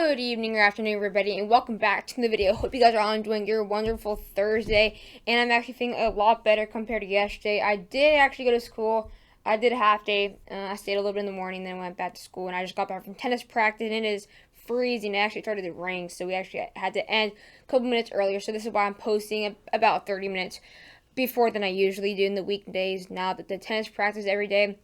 Good evening or afternoon, everybody, and welcome back to the video. Hope you guys are all enjoying your wonderful Thursday, and I'm actually feeling a lot better compared to yesterday. I did actually go to school. I did a half day. I stayed a little bit in the morning, then went back to school, and I just got back from tennis practice, and it is freezing. It actually started to rain, so we actually had to end a couple minutes earlier, so this is why I'm posting about 30 minutes before than I usually do in the weekdays now that the tennis practice every day.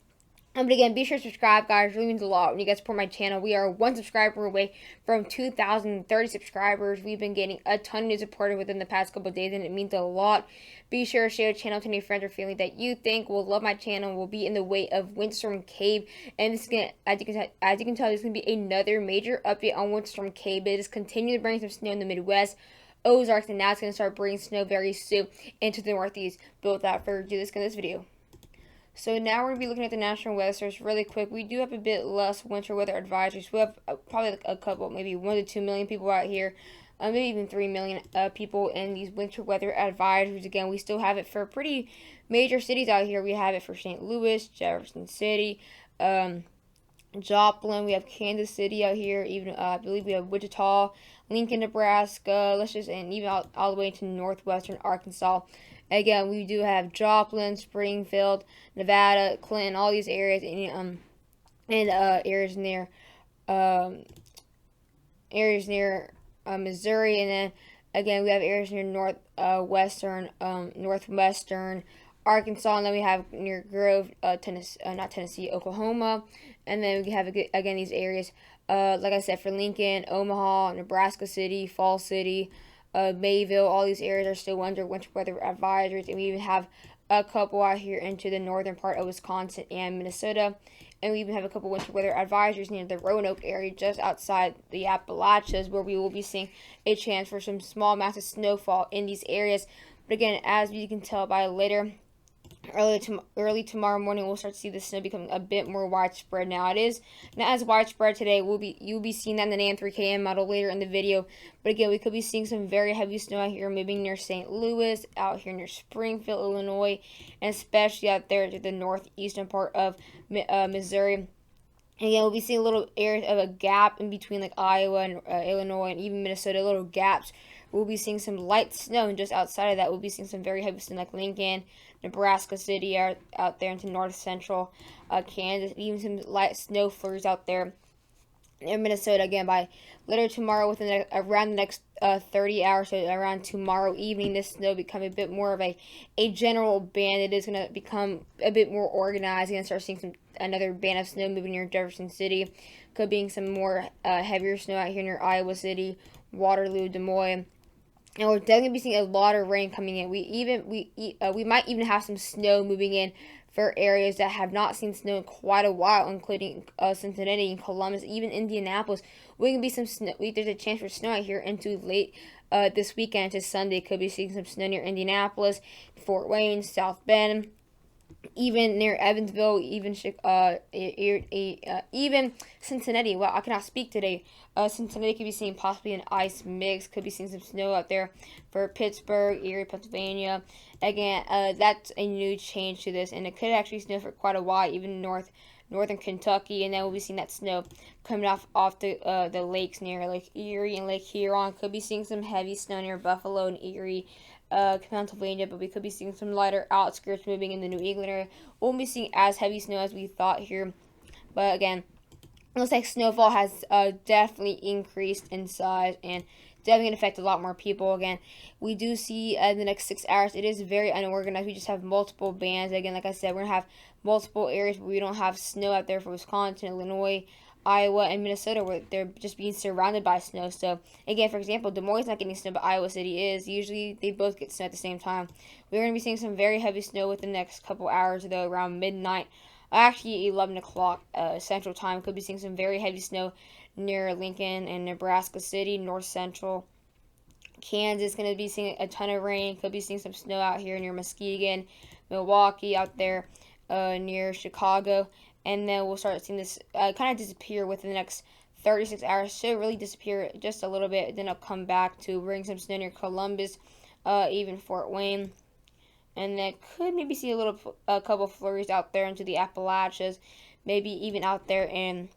But again, be sure to subscribe, guys. It really means a lot when you guys support my channel. We are one subscriber away from 2,030 subscribers. We've been getting a ton of new supporters within the past couple of days, and it means a lot. Be sure to share the channel to any friends or family that you think will love my channel, will be in the way of Windstorm Cave. And this is gonna, as you can tell, this is gonna be another major update on Windstorm Cave. It is continuing to bring some snow in the Midwest, Ozarks, and now it's gonna start bringing snow very soon into the Northeast. But without further ado, let's get this video. So now we're going to be looking at the national weather source really quick. We do have a bit less winter weather advisories. We have probably a couple, maybe 1 to 2 million people out here, maybe even 3 million people in these winter weather advisories. Again, we still have it for pretty major cities out here. We have it for St. Louis, Jefferson City, Joplin. We have Kansas City out here. Even I believe we have Wichita, Lincoln, Nebraska. And even all the way to northwestern Arkansas. Again, we do have Joplin, Springfield, Nevada, Clinton, all these areas, and areas near Missouri, and then again we have areas near northwestern Arkansas, and then we have near Grove, Tennessee, Oklahoma, and then we have again these areas, like I said, for Lincoln, Omaha, Nebraska City, Fall City. Mayville, all these areas are still under winter weather advisories, and we even have a couple out here into the northern part of Wisconsin and Minnesota, and we even have a couple winter weather advisories near the Roanoke area, just outside the Appalachias, where we will be seeing a chance for some small amounts of snowfall in these areas. But again, as you can tell by early tomorrow morning, we'll start to see the snow becoming a bit more widespread. Now it is not as widespread today. You'll be seeing that in the NAM 3KM model later in the video. But again, we could be seeing some very heavy snow out here, moving near St. Louis, out here near Springfield, Illinois, and especially out there to the northeastern part of Missouri. And again, we'll be seeing little areas of a gap in between like Iowa and Illinois and even Minnesota, little gaps. We'll be seeing some light snow, and just outside of that, we'll be seeing some very heavy snow like Lincoln, Nebraska City, out there into north central Kansas, even some light snow flurries out there in Minnesota. Again, by later tomorrow, around the next 30 hours, so around tomorrow evening, this snow become a bit more of a general band. It is going to become a bit more organized, and start seeing another band of snow moving near Jefferson City. Could be some more heavier snow out here near Iowa City, Waterloo, Des Moines. And we're definitely be seeing a lot of rain coming in. We might even have some snow moving in for areas that have not seen snow in quite a while, including Cincinnati and Columbus, even Indianapolis. We can be some snow. There's a chance for snow out here into late this weekend to Sunday. Could be seeing some snow near Indianapolis, Fort Wayne, South Bend, even near Evansville, even Cincinnati. Well, I cannot speak today. Cincinnati could be seeing possibly an ice mix. Could be seeing some snow out there for Pittsburgh, Erie, Pennsylvania. Again, that's a new change to this, and it could actually snow for quite a while, even northern Kentucky, and then we'll be seeing that snow coming off the lakes near Lake Erie and Lake Huron. Could be seeing some heavy snow near Buffalo and Erie, Pennsylvania, but we could be seeing some lighter outskirts moving in the New England area. We won't be seeing as heavy snow as we thought here, but again, it looks like snowfall has definitely increased in size and definitely going to affect a lot more people. Again, we do see in the next 6 hours, it is very unorganized. We just have multiple bands. Again, like I said, we're going to have multiple areas where we don't have snow out there for Wisconsin, Illinois, Iowa, and Minnesota, where they're just being surrounded by snow. So, again, for example, Des Moines is not getting snow, but Iowa City is. Usually, they both get snow at the same time. We're going to be seeing some very heavy snow within the next couple hours, though, around midnight. Actually, 11 o'clock Central Time. Could be seeing some very heavy snow near Lincoln and Nebraska City, north central Kansas. Going to be seeing a ton of rain. Could be seeing some snow out here near Muskegon, Milwaukee, out there near Chicago. And then we'll start seeing this kind of disappear within the next 36 hours. So really disappear just a little bit. Then it'll come back to bring some snow near Columbus, even Fort Wayne. And then could maybe see a couple flurries out there into the Appalachias, maybe even out there in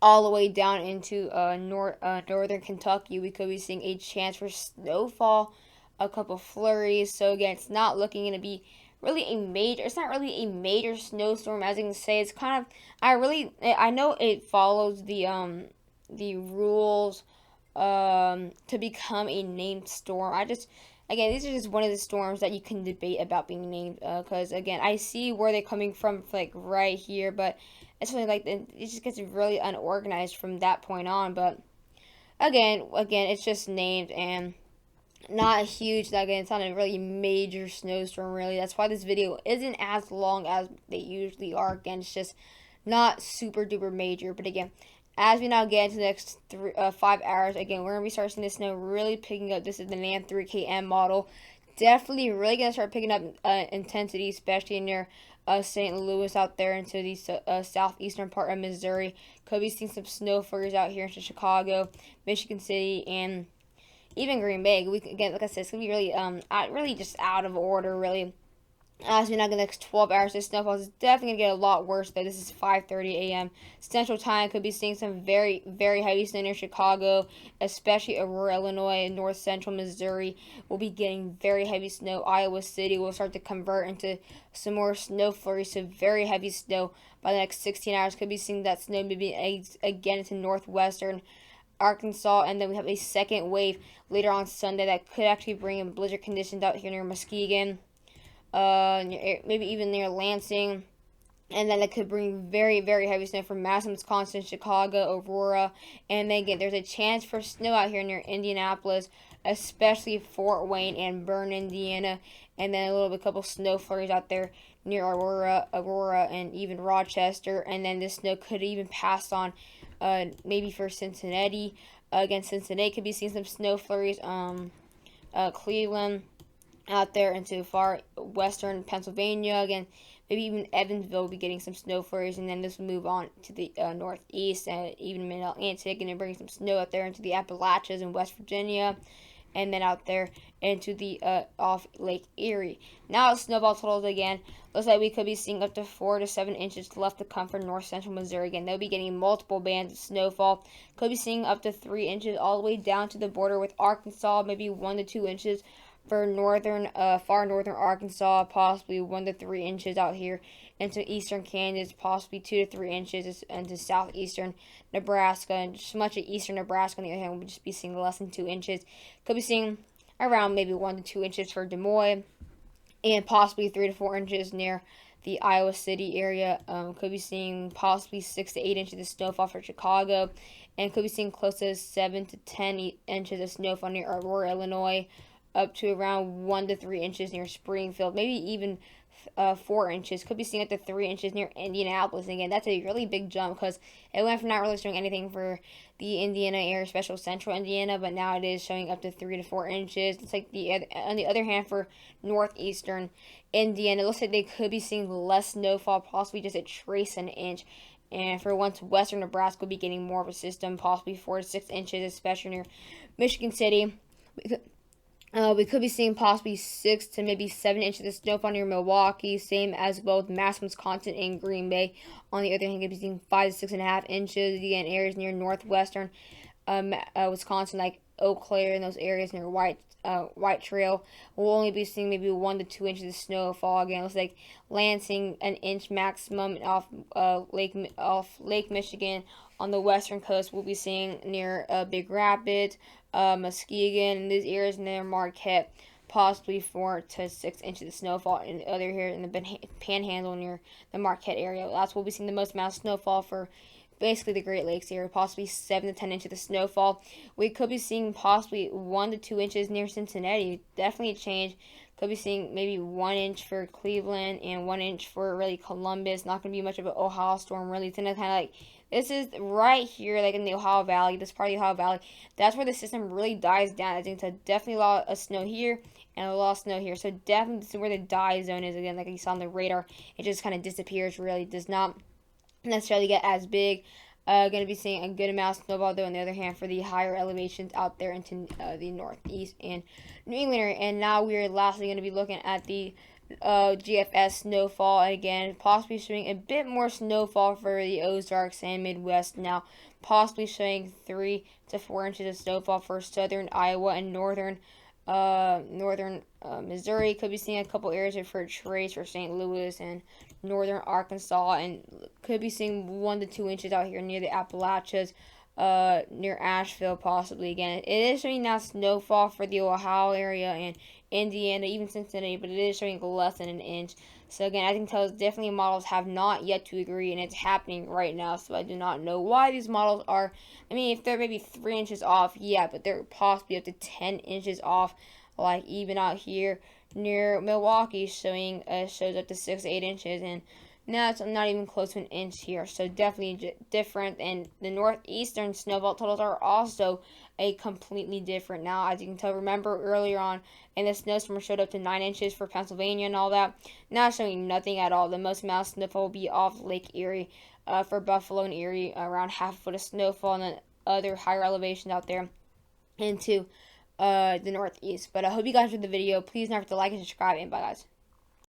all the way down into northern Kentucky. We could be seeing a chance for snowfall, a couple flurries. So again, it's not looking going to be really a major. It's not really a major snowstorm, as you can say. It's kind of. I know it follows the rules to become a named storm. Again, these are just one of the storms that you can debate about being named, because again, I see where they're coming from, like right here, but it's really like it just gets really unorganized from that point on. But again, it's just named and not huge. Again, it's not a really major snowstorm. Really, that's why this video isn't as long as they usually are. Again, it's just not super duper major. But again, as we now get into the next 5 hours, again, we're gonna be starting seeing the snow really picking up. This is the NAM 3KM model. Definitely really gonna start picking up intensity, especially near St. Louis out there into the southeastern part of Missouri. Could be seeing some snow flurries out here into Chicago, Michigan City, and even Green Bay. Again, like I said, it's gonna be really really just out of order, really. As we now get the next 12 hours, this snowfall is definitely gonna get a lot worse. Though this is 5:30 a.m. Central Time. Could be seeing some very very heavy snow near Chicago, especially Aurora, Illinois, and north central Missouri. We'll be getting very heavy snow. Iowa City will start to convert into some more snow flurries to very heavy snow by the next 16 hours. Could be seeing that snow maybe again into northwestern Arkansas, and then we have a second wave later on Sunday that could actually bring in blizzard conditions out here near Muskegon, maybe even near Lansing, and then it could bring very very heavy snow from Madison, Wisconsin, Chicago, Aurora, and then again there's a chance for snow out here near Indianapolis, especially Fort Wayne and Bern, Indiana, and then a couple snow flurries out there near Aurora, and even Rochester, and then this snow could even pass on maybe for Cincinnati. Again, Cincinnati could be seeing some snow flurries. Cleveland out there into far western Pennsylvania. Again, maybe even Evansville will be getting some snow flurries, and then this will move on to the northeast and even Mid-Atlantic, and then bring some snow out there into the Appalachias in West Virginia, and then out there into the off Lake Erie. Now snowball totals again. Looks like we could be seeing up to 4 to 7 inches left to come for north central Missouri. Again, they'll be getting multiple bands of snowfall. Could be seeing up to 3 inches all the way down to the border with Arkansas, maybe 1 to 2 inches for far northern Arkansas, possibly 1 to 3 inches out here into eastern Kansas, possibly 2 to 3 inches into southeastern Nebraska, and just much of eastern Nebraska. On the other hand, we'll just be seeing less than 2 inches. Could be seeing around maybe 1 to 2 inches for Des Moines, and possibly 3 to 4 inches near the Iowa City area. Could be seeing possibly 6 to 8 inches of snowfall for Chicago, and could be seeing close to 7 to 10 inches of snowfall near Aurora, Illinois, up to around 1 to 3 inches near Springfield, maybe even 4 inches. Could be seeing up to 3 inches near Indianapolis. And again, that's a really big jump because it went from not really showing anything for the Indiana area, especially central Indiana, but now it is showing up to 3 to 4 inches. It's like on the other hand, for northeastern Indiana, it looks like they could be seeing less snowfall, possibly just a trace an inch. And for once, western Nebraska will be getting more of a system, possibly 4 to 6 inches, especially near Michigan City. We could be seeing possibly 6 to maybe 7 inches of snowfall near Milwaukee, same as both Madison, Wisconsin, and Green Bay. On the other hand, we could be seeing 5 to 6.5 inches again areas near northwestern Wisconsin, like Eau Claire, and those areas near White Trail. We'll only be seeing maybe 1 to 2 inches of snowfall. Again, it looks like Lansing an inch maximum off Lake Michigan. On the western coast, we'll be seeing near Big Rapids, Muskegon, and these areas near Marquette, possibly 4 to 6 inches of snowfall. And the other here in the Panhandle near the Marquette area, that's where we'll be seeing the most amount of snowfall for basically the Great Lakes area, possibly 7 to 10 inches of snowfall. We could be seeing possibly 1 to 2 inches near Cincinnati. Definitely a change. Could be seeing maybe 1 inch for Cleveland and 1 inch for really Columbus. Not going to be much of an Ohio storm, really. It's going to kind of like, this is right here, like in the Ohio Valley, this part of the Ohio Valley. That's where the system really dies down. I think it's definitely a lot of snow here and a lot of snow here. So definitely this is where the die zone is. Again, like you saw on the radar, it just kind of disappears, really. Does not necessarily get as big. Going to be seeing a good amount of snowfall, though, on the other hand, for the higher elevations out there into the northeast and New England area. And now we are lastly going to be looking at the GFS snowfall, and again possibly showing a bit more snowfall for the Ozarks and Midwest. Now possibly showing 3 to 4 inches of snowfall for southern Iowa and northern Missouri. Could be seeing a couple areas of for trace for St. Louis and northern Arkansas, and could be seeing 1 to 2 inches out here near the Appalachias, near Asheville possibly again. It is showing now snowfall for the Ohio area and Indiana, even Cincinnati, but it is showing less than an inch. So again, I can tell definitely models have not yet to agree, and it's happening right now. So I do not know why these models are. I mean, if they're maybe 3 inches off, yeah, but they're possibly up to 10 inches off. Like even out here near Milwaukee, showing shows up to 6 to 8 inches, and now it's not even close to an inch here. So definitely different. And the northeastern snowfall totals are also a completely different now. As you can tell, remember earlier on, and the snowstorm showed up to 9 inches for Pennsylvania and all that. Now it's showing nothing at all. The most amount of snowfall will be off Lake Erie, for Buffalo and Erie, around half a foot of snowfall, and then other higher elevations out there into the northeast. But I hope you guys enjoyed the video. Please don't forget to like and subscribe, and bye guys.